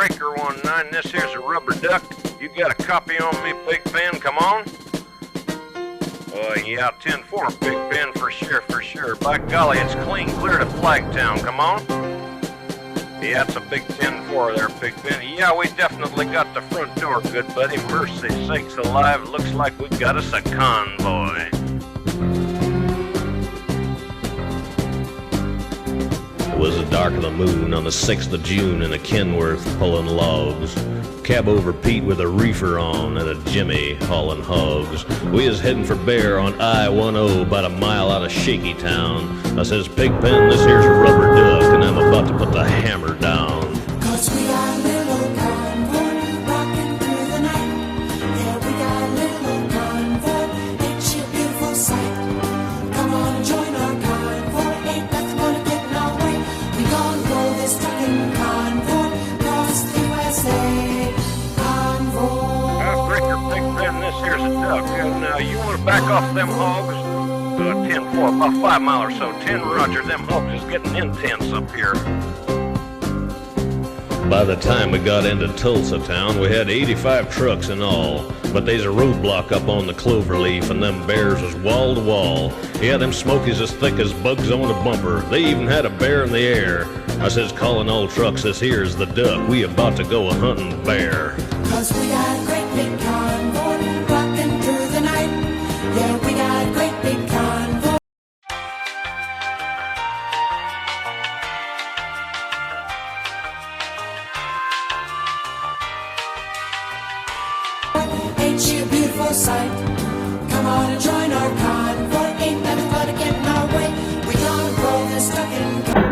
Breaker 19, this here's a rubber duck. You got a copy on me, Big Ben, come on? Yeah, 10-4, Big Ben, for sure. By golly, it's clean clear to Flagtown, come on? Yeah, it's a big 10-4 there, Big Ben. Yeah, we definitely got the front door, good buddy. Mercy sakes alive, looks like we got us a convoy. It was the dark of the moon on the 6th of June in a Kenworth pulling logs. Cab over Pete with a reefer on and a Jimmy hauling hogs. We is heading for Bear on I-10 about a mile out of Shaky Town. I says, Pigpen, this here's a rubber duck and I'm about to put the hammer down. 'Cause we got a little convoy rocking through the night. Yeah, we got a little convoy, ain't she a beautiful sight? Come on and join our convoy, ain't nothing gonna get in our way. We gonna roll this trucking convoy across the USA. Breaker, Big Ben, this here's a duck. Now, you want to back off them hogs? 10-4, about 5 mile or so. 10 Roger, them hogs is getting intense up here. By the time we got into Tulsa town, we had 85 trucks in all. But there's a roadblock up on the Cloverleaf, and them bears was wall to wall. Yeah, them smokies as thick as bugs on a bumper. They even had a bear in the air. I says, calling all trucks, this here's the duck. We about to go a-hunting bear. 'Cause we got a great big convoy rocking through the night. Yeah, we got a great big convoy. Ain't she a beautiful sight? Come on and join our convoy. Ain't nothing gonna get in our way. We gonna roll this trucking convoy.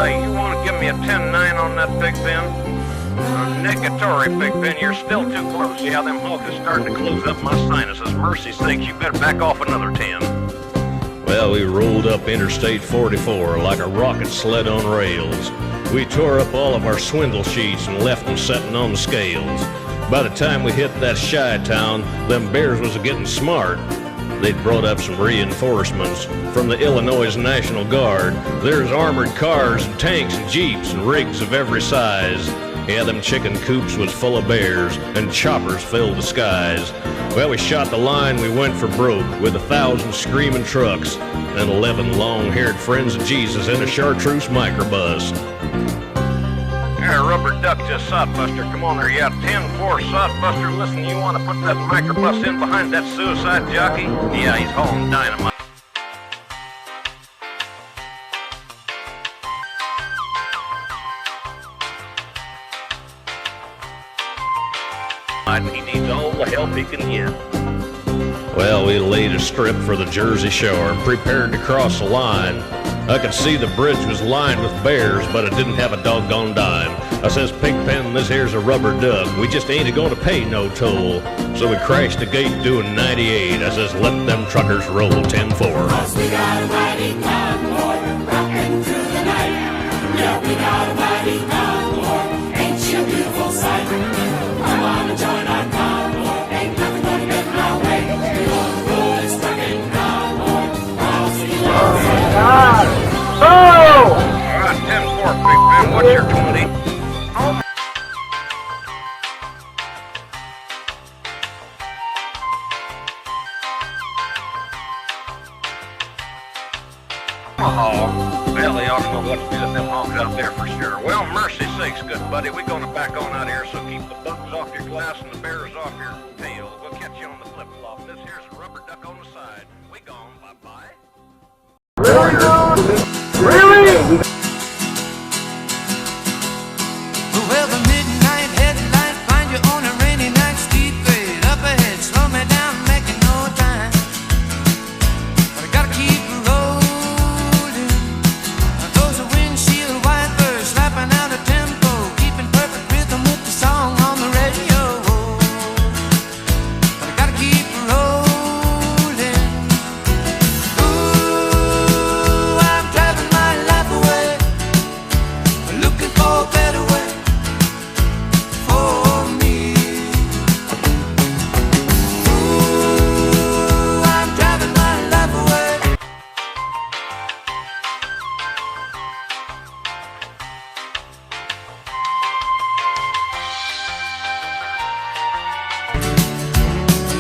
You want to give me a 10-9 on that, Big Ben? Negatory, Big Ben, you're still too close. Yeah, them hogs is starting to close up my sinuses. Mercy sakes, you better back off another 10. Well, we rolled up Interstate 44 like a rocket sled on rails. We tore up all of our swindle sheets and left them setting on the scales. By the time we hit that shy town, them bears was getting smart. They'd brought up some reinforcements from the Illinois National Guard. There's armored cars and tanks and jeeps and rigs of every size. Yeah, them chicken coops was full of bears and choppers filled the skies. Well, we shot the line, we went for broke with 1,000 screaming trucks and 11 long-haired friends of Jesus in a chartreuse microbus. Here, rubber duck just sodbuster. Come on there, yeah, 10-4 sodbuster. Listen, you want to put that microbus in behind that suicide jockey? Yeah, he's hauling dynamite. He needs all the help he can get. Well, we laid a strip for the Jersey Shore and prepared to cross the line. I could see the bridge was lined with bears, but it didn't have a doggone dime. I says, Pigpen, this here's a rubber duck. We just ain't a-gonna pay no toll. So we crashed the gate doing 98. I says, let them truckers roll 10-4. Cause we got a mighty convoy rocking through the night. Yeah, we got a mighty convoy. Ain't she a beautiful sight? Come on and join our convoy. Ain't nothing gonna get in our way. We're gonna roll this trucking convoy. Across the USA. All right, 10-4, Big Ben. What's your 20? Oh, well, they ought to know what to do with them hogs out there for sure. Well, mercy sakes, good buddy, we're going to back on out here, so keep the bugs off your glass and the bears off your tail. We'll catch you on the flip-flop. This here's a rubber duck on the side. We gone, bye-bye. Really? Well, the midnight headlight find you on a rainy night, speed grade up ahead, slow me down, making no time. But I gotta keep rolling. Those are windshield wipers slapping out a tempo, keeping perfect rhythm with the song on the radio. But I gotta keep rolling. Ooh, I'm driving my life away, looking for a better way for me. Ooh, I'm driving my life away.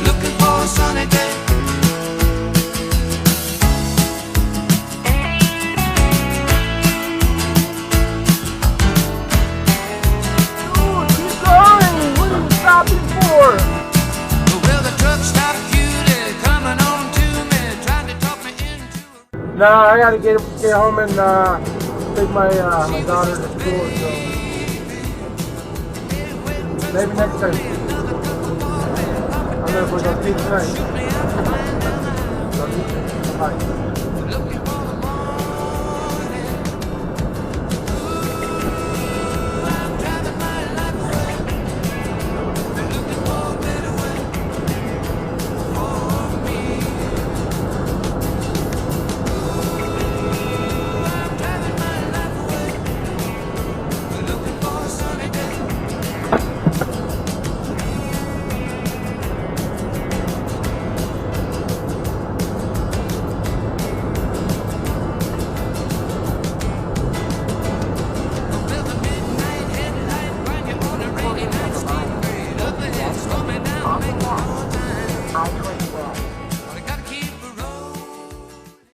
Looking for a sunny day. Keep going! What are you stopping for? Well, the truck stopped cutely, coming on to me, trying to talk me into a... No, I gotta get home and take my my daughter to school, so maybe next time. I don't know if we're gonna see tonight. Bye.